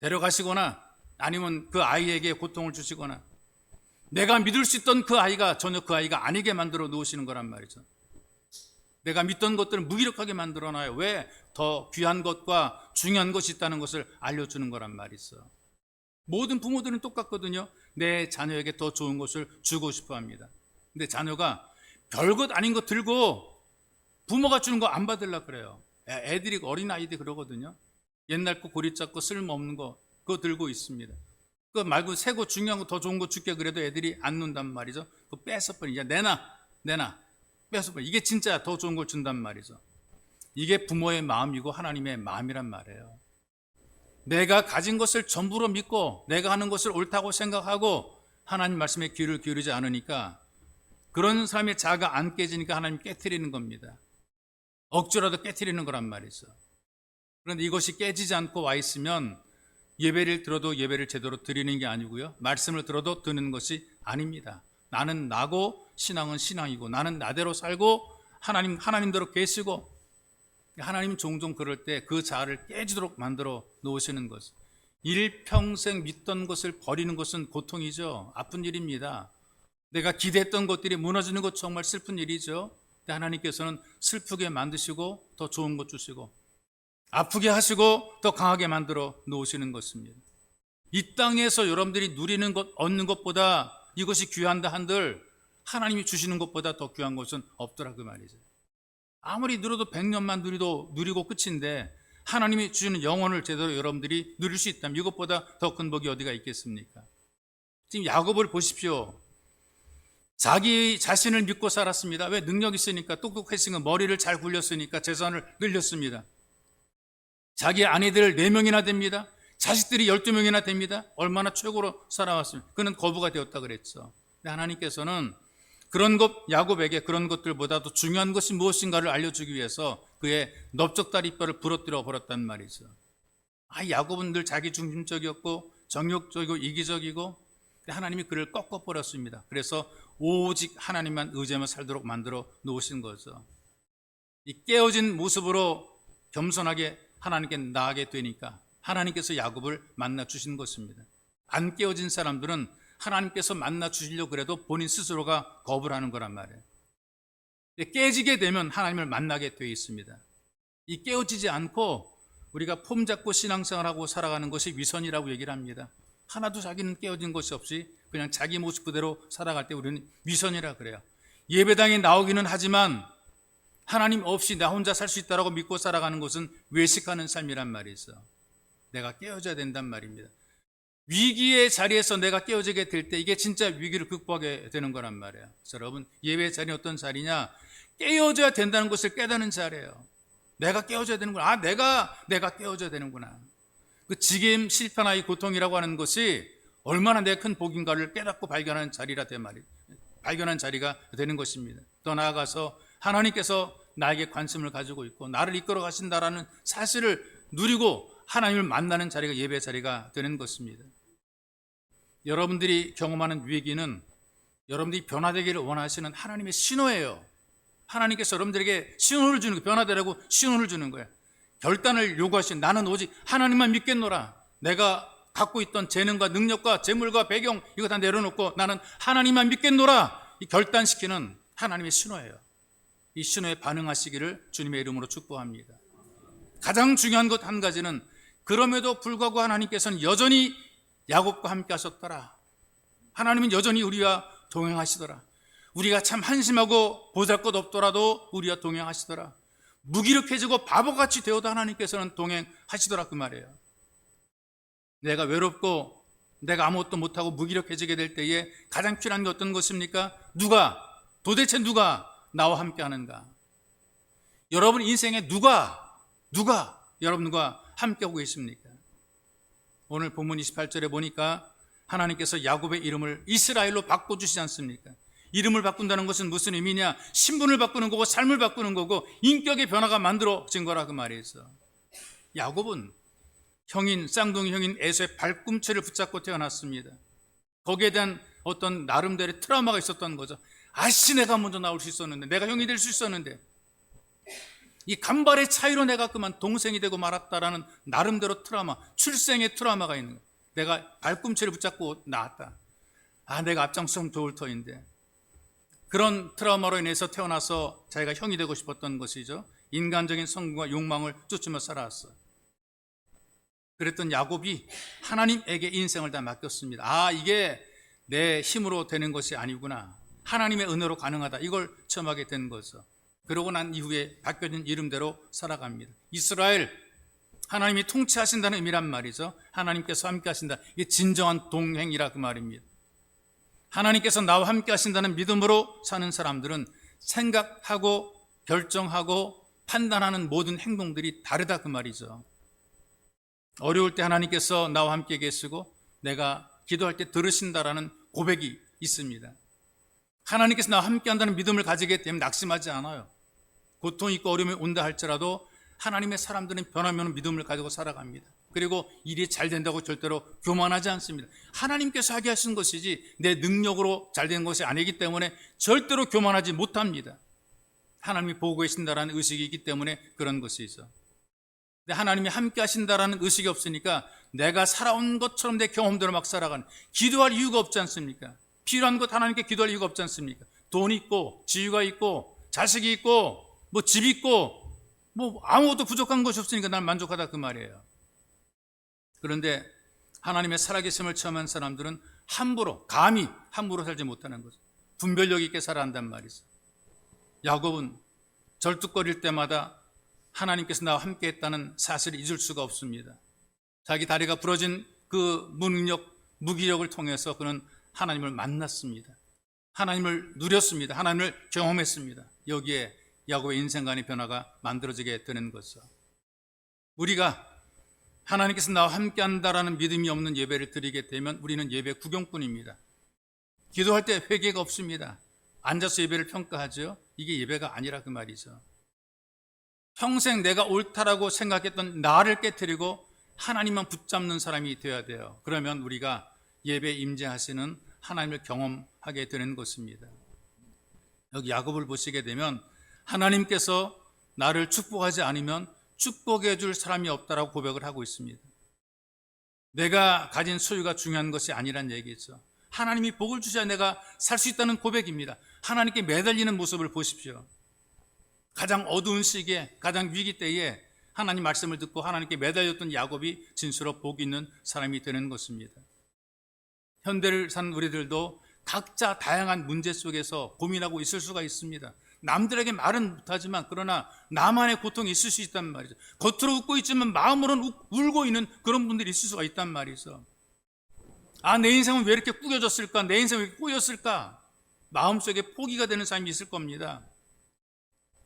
데려가시거나 아니면 그 아이에게 고통을 주시거나 내가 믿을 수 있던 그 아이가 전혀 그 아이가 아니게 만들어 놓으시는 거란 말이죠. 내가 믿던 것들을 무기력하게 만들어놔요. 왜? 더 귀한 것과 중요한 것이 있다는 것을 알려주는 거란 말이죠. 모든 부모들은 똑같거든요. 내 자녀에게 더 좋은 것을 주고 싶어 합니다. 근데 자녀가 별것 아닌 거 들고 부모가 주는 거 안 받으려고 그래요. 애들이, 어린아이들이 그러거든요. 옛날 거 고리 잡고 쓸모없는 거 그거 들고 있습니다. 그거 말고 새거 중요한 거 더 좋은 거 줄게 그래도 애들이 안 논단 말이죠. 그거 뺏어버리. 야, 내놔. 뺏어버리. 이게 진짜 더 좋은 걸 준단 말이죠. 이게 부모의 마음이고 하나님의 마음이란 말이에요. 내가 가진 것을 전부로 믿고 내가 하는 것을 옳다고 생각하고 하나님 말씀에 귀를 기울이지 않으니까 그런 사람의 자아가 안 깨지니까 하나님 깨트리는 겁니다. 억지로라도 깨트리는 거란 말이죠. 그런데 이것이 깨지지 않고 와 있으면 예배를 들어도 예배를 제대로 드리는 게 아니고요. 말씀을 들어도 듣는 것이 아닙니다. 나는 나고 신앙은 신앙이고 나는 나대로 살고 하나님대로 계시고 하나님 종종 그럴 때 그 자아를 깨지도록 만들어 놓으시는 것. 일평생 믿던 것을 버리는 것은 고통이죠. 아픈 일입니다. 내가 기대했던 것들이 무너지는 것 정말 슬픈 일이죠. 근데 하나님께서는 슬프게 만드시고 더 좋은 것 주시고 아프게 하시고 더 강하게 만들어 놓으시는 것입니다. 이 땅에서 여러분들이 누리는 것, 얻는 것보다 이것이 귀한다 한들 하나님이 주시는 것보다 더 귀한 것은 없더라 그 말이죠. 아무리 누려도 100년만 누리고 끝인데 하나님이 주시는 영혼을 제대로 여러분들이 누릴 수 있다면 이것보다 더 큰 복이 어디가 있겠습니까? 지금 야곱을 보십시오. 자기 자신을 믿고 살았습니다. 왜? 능력 있으니까, 똑똑했으니까, 머리를 잘 굴렸으니까 재산을 늘렸습니다. 자기 아내들 4명이나 됩니다. 자식들이 12명이나 됩니다. 얼마나 최고로 살아왔습니까? 그는 거부가 되었다 그랬죠. 근데 하나님께서는 그런 것, 야곱에게 그런 것들보다도 중요한 것이 무엇인가를 알려주기 위해서 그의 넓적다리뼈를 부러뜨려 버렸단 말이죠. 야곱은 늘 자기 중심적이었고 정욕적이고 이기적이고 하나님이 그를 꺾어버렸습니다. 그래서 오직 하나님만 의지하며 살도록 만들어 놓으신 거죠. 이 깨어진 모습으로 겸손하게 하나님께 나아가게 되니까 하나님께서 야곱을 만나 주신 것입니다. 안 깨어진 사람들은 하나님께서 만나 주시려고 그래도 본인 스스로가 거부를 하는 거란 말이에요. 깨지게 되면 하나님을 만나게 되어 있습니다. 이 깨어지지 않고 우리가 폼 잡고 신앙생활하고 살아가는 것이 위선이라고 얘기를 합니다. 하나도 자기는 깨어진 것이 없이 그냥 자기 모습 그대로 살아갈 때 우리는 위선이라 그래요. 예배당에 나오기는 하지만 하나님 없이 나 혼자 살 수 있다고 믿고 살아가는 것은 외식하는 삶이란 말이죠. 내가 깨어져야 된단 말입니다. 위기의 자리에서 내가 깨어지게 될 때 이게 진짜 위기를 극복하게 되는 거란 말이에요. 그래서 여러분, 예배의 자리는 어떤 자리냐? 깨어져야 된다는 것을 깨닫는 자리예요. 내가 깨어져야 되는구나. 내가 깨어져야 되는구나. 그 지금 실패나 이 고통이라고 하는 것이 얼마나 내 큰 복인가를 깨닫고 발견하는 자리가 되는 것입니다. 더 나아가서 하나님께서 나에게 관심을 가지고 있고 나를 이끌어 가신다라는 사실을 누리고 하나님을 만나는 자리가 예배의 자리가 되는 것입니다. 여러분들이 경험하는 위기는 여러분들이 변화되기를 원하시는 하나님의 신호예요. 하나님께서 여러분들에게 신호를 주는 거예요. 변화되라고 신호를 주는 거예요. 결단을 요구하신 나는 오직 하나님만 믿겠노라. 내가 갖고 있던 재능과 능력과 재물과 배경 이거 다 내려놓고 나는 하나님만 믿겠노라. 이 결단시키는 하나님의 신호예요. 이 신호에 반응하시기를 주님의 이름으로 축복합니다. 가장 중요한 것 한 가지는 그럼에도 불구하고 하나님께서는 여전히 야곱과 함께 하셨더라. 하나님은 여전히 우리와 동행하시더라. 우리가 참 한심하고 보잘것없더라도 우리와 동행하시더라. 무기력해지고 바보같이 되어도 하나님께서는 동행하시더라 그 말이에요. 내가 외롭고 내가 아무것도 못하고 무기력해지게 될 때에 가장 필요한 게 어떤 것입니까? 도대체 누가 나와 함께 하는가? 여러분 인생에 누가 여러분과 함께하고 계십니까? 오늘 본문 28절에 보니까 하나님께서 야곱의 이름을 이스라엘로 바꿔주시지 않습니까? 이름을 바꾼다는 것은 무슨 의미냐? 신분을 바꾸는 거고 삶을 바꾸는 거고 인격의 변화가 만들어진 거라 그 말이죠. 야곱은 쌍둥이 형인 에서의 발꿈치를 붙잡고 태어났습니다. 거기에 대한 어떤 나름대로의 트라우마가 있었던 거죠. 내가 먼저 나올 수 있었는데, 내가 형이 될 수 있었는데, 이 간발의 차이로 내가 그만 동생이 되고 말았다라는 나름대로 트라우마, 출생의 트라우마가 있는 거예요. 내가 발꿈치를 붙잡고 낳았다. 내가 앞장서면 좋을 터인데. 그런 트라우마로 인해서 태어나서 자기가 형이 되고 싶었던 것이죠. 인간적인 성공과 욕망을 쫓으며 살아왔어요. 그랬던 야곱이 하나님에게 인생을 다 맡겼습니다. 이게 내 힘으로 되는 것이 아니구나. 하나님의 은혜로 가능하다. 이걸 체험하게 된 거죠. 그러고 난 이후에 바뀌어진 이름대로 살아갑니다. 이스라엘, 하나님이 통치하신다는 의미란 말이죠. 하나님께서 함께 하신다. 이게 진정한 동행이라 그 말입니다. 하나님께서 나와 함께 하신다는 믿음으로 사는 사람들은 생각하고 결정하고 판단하는 모든 행동들이 다르다 그 말이죠. 어려울 때 하나님께서 나와 함께 계시고 내가 기도할 때 들으신다라는 고백이 있습니다. 하나님께서 나와 함께 한다는 믿음을 가지게 되면 낙심하지 않아요. 고통이 있고 어려움이 온다 할지라도 하나님의 사람들은 변화면 믿음을 가지고 살아갑니다. 그리고 일이 잘 된다고 절대로 교만하지 않습니다. 하나님께서 하게 하신 것이지 내 능력으로 잘 되는 것이 아니기 때문에 절대로 교만하지 못합니다. 하나님이 보고 계신다라는 의식이 있기 때문에 그런 것이 있어. 근데 하나님이 함께 하신다라는 의식이 없으니까 내가 살아온 것처럼 내 경험대로 막 살아가는, 기도할 이유가 없지 않습니까? 필요한 것 하나님께 기도할 이유가 없지 않습니까? 돈 있고 지위가 있고 자식이 있고 뭐 집 있고 뭐 아무것도 부족한 것이 없으니까 난 만족하다 그 말이에요. 그런데 하나님의 살아계심을 체험한 사람들은 감히 함부로 살지 못하는 거죠. 분별력 있게 살아야 한단 말이죠. 야곱은 절뚝거릴 때마다 하나님께서 나와 함께 했다는 사실을 잊을 수가 없습니다. 자기 다리가 부러진 그 무기력을 통해서 그는 하나님을 만났습니다. 하나님을 누렸습니다. 하나님을 경험했습니다. 여기에 야곱의 인생관의 변화가 만들어지게 되는 것이죠. 우리가 하나님께서 나와 함께 한다라는 믿음이 없는 예배를 드리게 되면 우리는 예배 구경꾼입니다. 기도할 때 회개가 없습니다. 앉아서 예배를 평가하죠. 이게 예배가 아니라 그 말이죠. 평생 내가 옳다라고 생각했던 나를 깨트리고 하나님만 붙잡는 사람이 되어야 돼요. 그러면 우리가 예배에 임재하시는 하나님을 경험하게 되는 것입니다. 여기 야곱을 보시게 되면 하나님께서 나를 축복하지 않으면 축복해 줄 사람이 없다라고 고백을 하고 있습니다. 내가 가진 소유가 중요한 것이 아니란 얘기죠. 하나님이 복을 주셔야 내가 살 수 있다는 고백입니다. 하나님께 매달리는 모습을 보십시오. 가장 어두운 시기에, 가장 위기 때에 하나님 말씀을 듣고 하나님께 매달렸던 야곱이 진수로 복 있는 사람이 되는 것입니다. 현대를 사는 우리들도 각자 다양한 문제 속에서 고민하고 있을 수가 있습니다. 남들에게 말은 못하지만 그러나 나만의 고통이 있을 수 있단 말이죠. 겉으로 웃고 있지만 마음으로는 울고 있는 그런 분들이 있을 수가 있단 말이죠. 내 인생은 왜 이렇게 꾸겨졌을까? 내 인생은 왜 이렇게 꼬였을까? 마음속에 포기가 되는 사람이 있을 겁니다.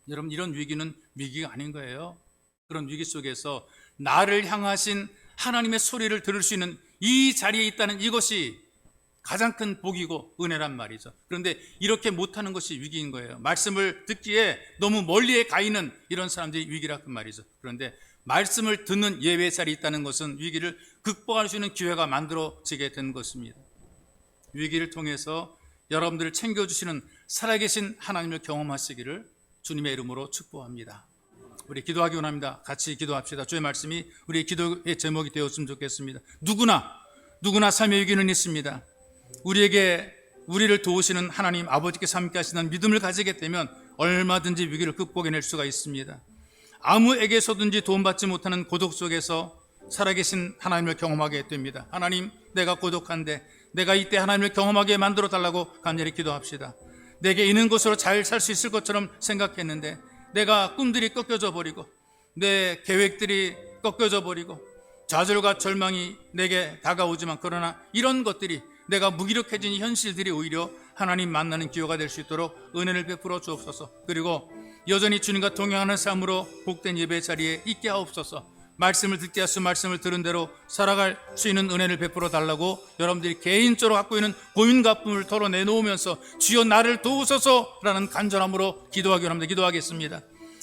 여러분, 이런 위기는 위기가 아닌 거예요. 그런 위기 속에서 나를 향하신 하나님의 소리를 들을 수 있는 이 자리에 있다는 이것이 가장 큰 복이고 은혜란 말이죠. 그런데 이렇게 못하는 것이 위기인 거예요. 말씀을 듣기에 너무 멀리에 가 있는 이런 사람들이 위기라 그 말이죠. 그런데 말씀을 듣는 예배 자리에 있다는 것은 위기를 극복할 수 있는 기회가 만들어지게 된 것입니다. 위기를 통해서 여러분들을 챙겨주시는 살아계신 하나님을 경험하시기를 주님의 이름으로 축복합니다. 우리 기도하기 원합니다. 같이 기도합시다. 주의 말씀이 우리 기도의 제목이 되었으면 좋겠습니다. 누구나 삶의 위기는 있습니다. 우리를 도우시는 하나님 아버지께서 함께 하시는 믿음을 가지게 되면 얼마든지 위기를 극복해낼 수가 있습니다. 아무에게서든지 도움받지 못하는 고독 속에서 살아계신 하나님을 경험하게 됩니다. 하나님, 내가 고독한데 내가 이때 하나님을 경험하게 만들어 달라고 간절히 기도합시다. 내게 있는 것으로 잘 살 수 있을 것처럼 생각했는데 내가 꿈들이 꺾여져 버리고 내 계획들이 꺾여져 버리고 좌절과 절망이 내게 다가오지만 그러나 이런 것들이 내가 무기력해진 현실들이 오히려 하나님 만나는 기회가 될 수 있도록 은혜를 베풀어 주옵소서. 그리고 여전히 주님과 동행하는 삶으로 복된 예배 자리에 있게 하옵소서. 말씀을 듣게 하시고 말씀을 들은 대로 살아갈 수 있는 은혜를 베풀어 달라고 여러분들이 개인적으로 갖고 있는 고민과 아픔을 털어내놓으면서 주여 나를 도우소서라는 간절함으로 기도하기 원합니다. 기도하겠습니다.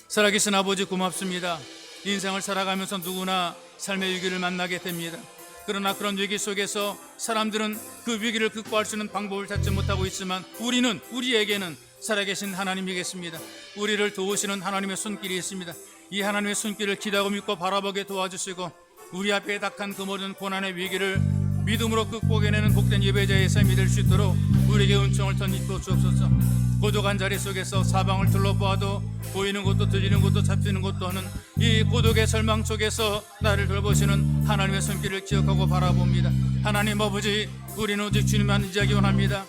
살아계신 아버지 고맙습니다. 인생을 살아가면서 누구나 삶의 위기를 만나게 됩니다. 그러나 그런 위기 속에서 사람들은 그 위기를 극복할 수 있는 방법을 찾지 못하고 있지만 우리에게는 살아계신 하나님이 계십니다. 우리를 도우시는 하나님의 손길이 있습니다. 이 하나님의 손길을 기대하고 믿고 바라보게 도와주시고 우리 앞에 닥한 그 모든 고난의 위기를 믿음으로 극복해내는 복된 예배자의 삶이 될 수 있도록 우리에게 은총을 덧입혀 주옵소서. 고독한 자리 속에서 사방을 둘러보아도 보이는 것도 들리는 것도 잡히는 것도 하는 이 고독의 절망 속에서 나를 돌보시는 하나님의 손길을 기억하고 바라봅니다. 하나님 아버지, 우리는 오직 주님만 의지하기 원합니다.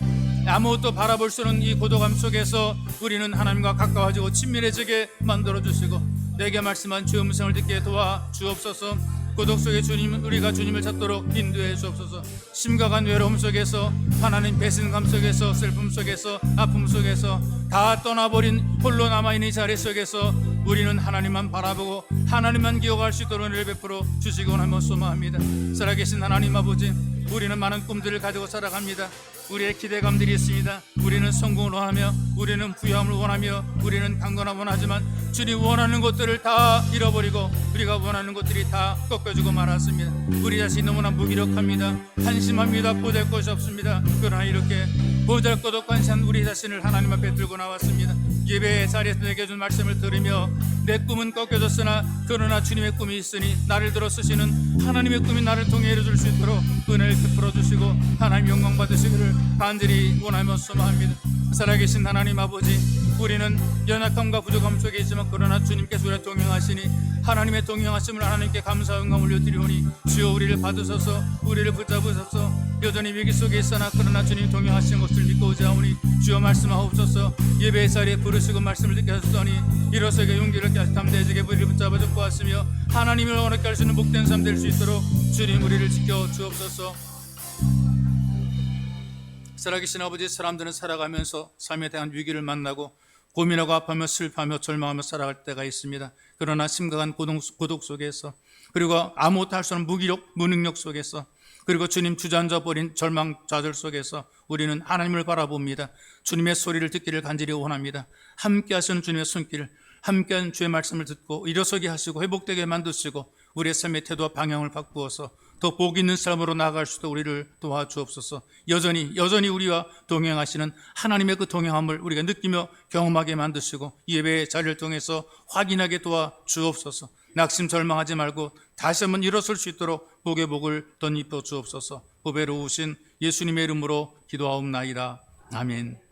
아무것도 바라볼 수 없는 이 고독함 속에서 우리는 하나님과 가까워지고 친밀해지게 만들어주시고 내게 말씀한 주의 음성을 듣게 도와 주옵소서. 고독 속에 우리가 주님을 찾도록 인도해 주옵소서. 심각한 외로움 속에서, 하나님 배신감 속에서, 슬픔 속에서, 아픔 속에서 다 떠나버린 홀로 남아있는 이 자리 속에서 우리는 하나님만 바라보고 하나님만 기억할 수 있도록 은혜를 베풀어 주시기 원하며 소망합니다. 살아계신 하나님 아버지, 우리는 많은 꿈들을 가지고 살아갑니다. 우리의 기대감들이 있습니다. 우리는 성공을 원하며, 우리는 부유함을 원하며, 우리는 강건함을 원하지만 주님 원하는 것들을 다 잃어버리고 우리가 원하는 것들이 다 꺾여지고 말았습니다. 우리 자신이 너무나 무기력합니다. 한심합니다. 보잘 것이 없습니다. 그러나 이렇게 보잘것없고 산 우리 자신을 하나님 앞에 들고 나왔습니다. 예배의 자리에서 내게 준 말씀을 들으며 내 꿈은 꺾여졌으나 그러나 주님의 꿈이 있으니 나를 들어 쓰시는 하나님의 꿈이 나를 통해 이루어질 수 있도록 은혜를 베풀어 주시고 하나님 영광 받으시기를 간절히 원하며 소망합니다. 살아계신 하나님 아버지, 우리는 연약함과 부족함 속에 있지만 그러나 주님께서 우리와 동행하시니 하나님의 동행하심을 하나님께 감사 영광 올려드리오니 주여 우리를 받으소서, 우리를 붙잡으소서. 여전히 위기 속에 있으나 그러나 주님 동행하시는 것을 믿고 의지하오니 주여 말씀하옵소서. 예배의 자리에 부르시고 말씀을 듣게 하셨더니 일어서게 용기를 깨 담대해지게 우리를 붙잡아 잡고 왔으며 하나님을 원하게 할 수 있는 복된 삶 될 수 있도록 주님 우리를 지켜 주옵소서. 살아계신 아버지, 사람들은 살아가면서 삶에 대한 위기를 만나고 고민하고 아파하며 슬퍼하며 절망하며 살아갈 때가 있습니다. 그러나 심각한 고독 속에서, 그리고 아무것도 할 수 없는 무능력 속에서, 그리고 주님 주저앉아 버린 절망 좌절 속에서 우리는 하나님을 바라봅니다. 주님의 소리를 듣기를 간절히 원합니다. 함께 하시는 주님의 손길, 함께한 주의 말씀을 듣고 일어서게 하시고 회복되게 만드시고 우리의 삶의 태도와 방향을 바꾸어서 더 복 있는 삶으로 나아갈 수도 우리를 도와주옵소서. 여전히 우리와 동행하시는 하나님의 그 동행함을 우리가 느끼며 경험하게 만드시고 예배의 자리를 통해서 확인하게 도와주옵소서. 낙심 절망하지 말고 다시 한번 일어설 수 있도록 복의 복을 덧입혀 주옵소서. 보배로우신 예수님의 이름으로 기도하옵나이다. 아멘.